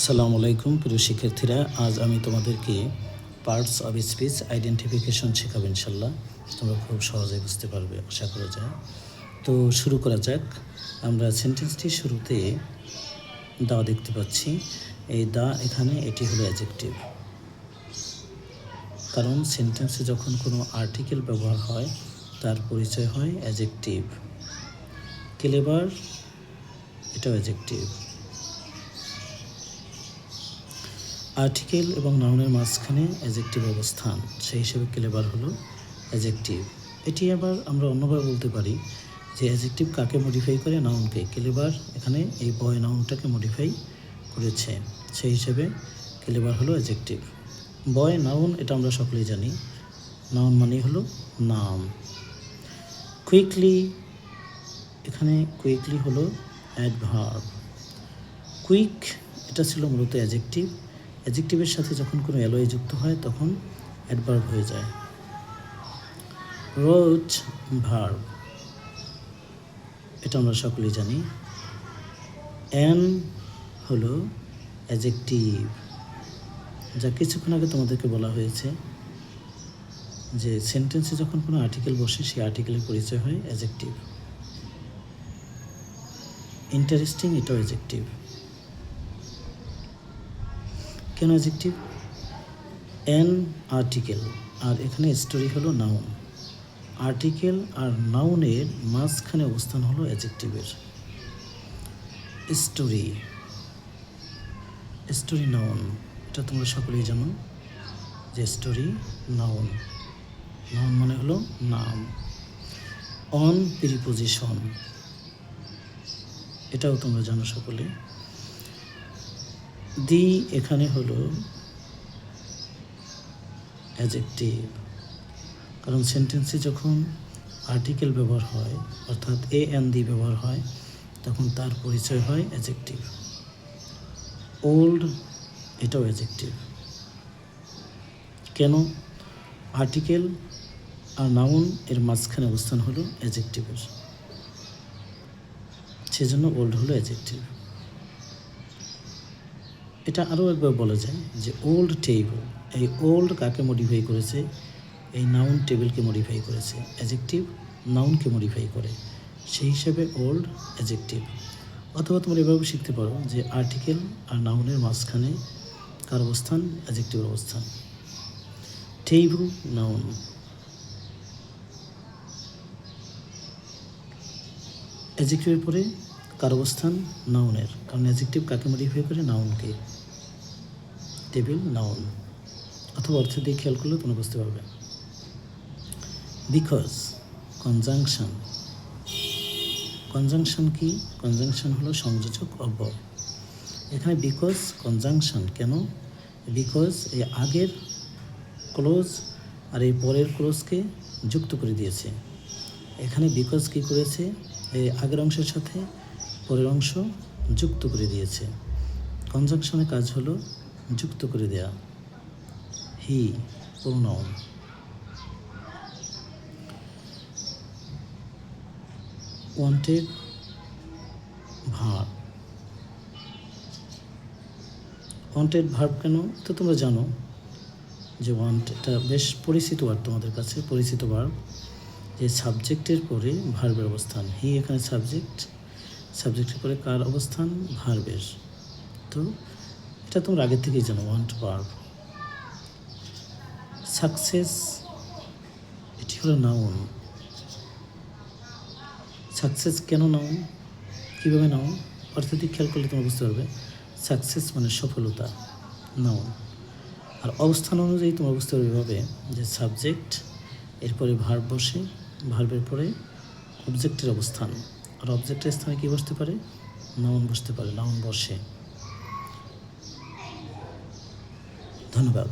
আসসালামু আলাইকুম প্রিয় শিক্ষার্থীরা, আজ আমি তোমাদেরকে পার্টস অফ স্পিচ আইডেন্টিফিকেশন শেখাবো। ইনশাল্লাহ তোমরা খুব সহজেই বুঝতে পারবে, আশা করা যায়। তো শুরু করা যাক। আমরা সেন্টেন্সটির শুরুতে দা দেখতে পাচ্ছি। এই দা এখানে এটি হলো অ্যাডজেক্টিভ, কারণ সেন্টেন্সে যখন কোনো আর্টিকেল ব্যবহার হয় তার পরিচয় হয় অ্যাডজেক্টিভ। ক্লেভার, এটাও অ্যাডজেক্টিভ। আর্টিকেল এবং নাউনের মাঝখানে অ্যাডজেক্টিভ অবস্থান, সেই হিসেবে ক্লেভার হলো অ্যাডজেক্টিভ। এটি আবার আমরা অন্যভাবে বলতে পারি যে অ্যাডজেক্টিভ কাকে মডিফাই করে? নাউনকে। ক্লেভার এখানে এই বয় নাউনটাকে মডিফাই করেছে, সেই হিসেবে ক্লেভার হলো অ্যাডজেক্টিভ। বয় নাউন এটা আমরা সকলেই জানি, নাউন মানেই হলো নাম। কুইকলি, এখানে কুইকলি হলো অ্যাডভার্ব। কুইক এটা ছিল মূলত অ্যাডজেক্টিভ। অ্যাডজেক্টিভের সাথে যখন কোনো অ্যালয় যুক্ত হয় তখন অ্যাডভার্ব হয়ে যায়। রোজ, ভার্ব, এটা আমরা সকলেই জানি। অ্যান হলো অ্যাডজেক্টিভ, যা কিছুক্ষণ আগে তোমাদেরকে বলা হয়েছে যে সেন্টেন্সে যখন কোনো আর্টিকেল বসে সেই আর্টিকেলের পরিচয় হয় অ্যাডজেক্টিভ। ইন্টারেস্টিং, এটাও অ্যাডজেক্টিভ। কেন অ্যাডজেক্টিভ? অ্যান আর্টিকেল, আর এখানে স্টোরি হলো নাউন। আর্টিকেল আর নাউনের মাঝখানে অবস্থান হলো অ্যাডজেক্টিভের। স্টোরি, স্টোরি নাউন, এটা তোমরা সকলেই জানো যে স্টোরি নাউন। নাউন মানে হলো নাম। অন প্রিপোজিশন, এটাও তোমরা জানো সকলে। দি এখানে হলো অ্যাডজেক্টিভ, কারণ সেন্টেন্সে যখন আর্টিকেল ব্যবহার হয় অর্থাৎ এ এন দি ব্যবহার হয় তখন তার পরিচয় হয় অ্যাডজেক্টিভ। ওল্ড, এটাও অ্যাডজেক্টিভ। কেন? আর্টিকেল আর নাউন এর মাঝখানে অবস্থান হলো অ্যাডজেক্টিভের, সেজন্য ওল্ড হলো অ্যাডজেক্টিভ। এটা আরও একবার বলা যায় যে ওল্ড টেবল, এই ওল্ড কাকে মডিফাই করেছে? এই নাউন টেবিলকে মডিফাই করেছে। অ্যাডজেক্টিভ নাউনকে মডিফাই করে, সেই হিসাবে ওল্ড অ্যাডজেক্টিভ। অথবা তোমরা এভাবে শিখতে পারো যে আর্টিকেল আর নাউনের মাঝখানে কার অবস্থান? অ্যাডজেক্টিভের অবস্থান। Table noun. অ্যাডজেক্টিভের পরে কার অবস্থান? নাউনের, কারণ অ্যাডজেক্টিভ কাকে মডিফাই করে? নাউনকে। Table noun. অথবা অর্থ দিয়ে খেয়াল করলে তোমরা বুঝতে পারবে। Because, conjunction. কনজাংশন কি? কনজাংশন হলো সংযোজক অব্যয়। এখানে বিকজ কনজাংশন কেন? বিকজ এই আগের ক্লোজ আর এই পরের ক্লোজকে যুক্ত করে দিয়েছে। এখানে বিকজ কি করেছে? এই আগের অংশের সাথে পরের অংশ যুক্ত করে দিয়েছে। কনজাংশনের কাজ হলো যুক্ত করে দেয়া। He, pronoun. Wanted, verb. Wanted verb কেন? তো তোমরা জানো যে ওয়ান্ট এটা বেশ পরিচিত ওয়ার্ড তোমাদের কাছে, পরিচিত ভার্ব। যে সাবজেক্টের পরে ভার্বের অবস্থান। হি এখানে সাবজেক্ট, সাবজেক্টের পরে কার অবস্থান? ভার্বের। তো এটা তোমরা আগে থেকেই জানো, ওয়ান্ট ভার্ব। সাকসেস, এটি হলো নাউন। সাকসেস কেন নাউন? কীভাবে নাউন? অর্থাৎ খেয়াল করলে তোমরা বুঝতে পারবে। সাকসেস মানে সফলতা, নাউন। আর অবস্থান অনুযায়ী তোমরা বুঝতে পারবে এভাবে যে সাবজেক্ট, এরপরে ভার্ব বসে, ভার্বের পরে অবজেক্টের অবস্থান, আর অবজেক্টের স্থানে কী বসতে পারে? নাউন বসতে পারে, নাউন বসে। ধন্যবাদ।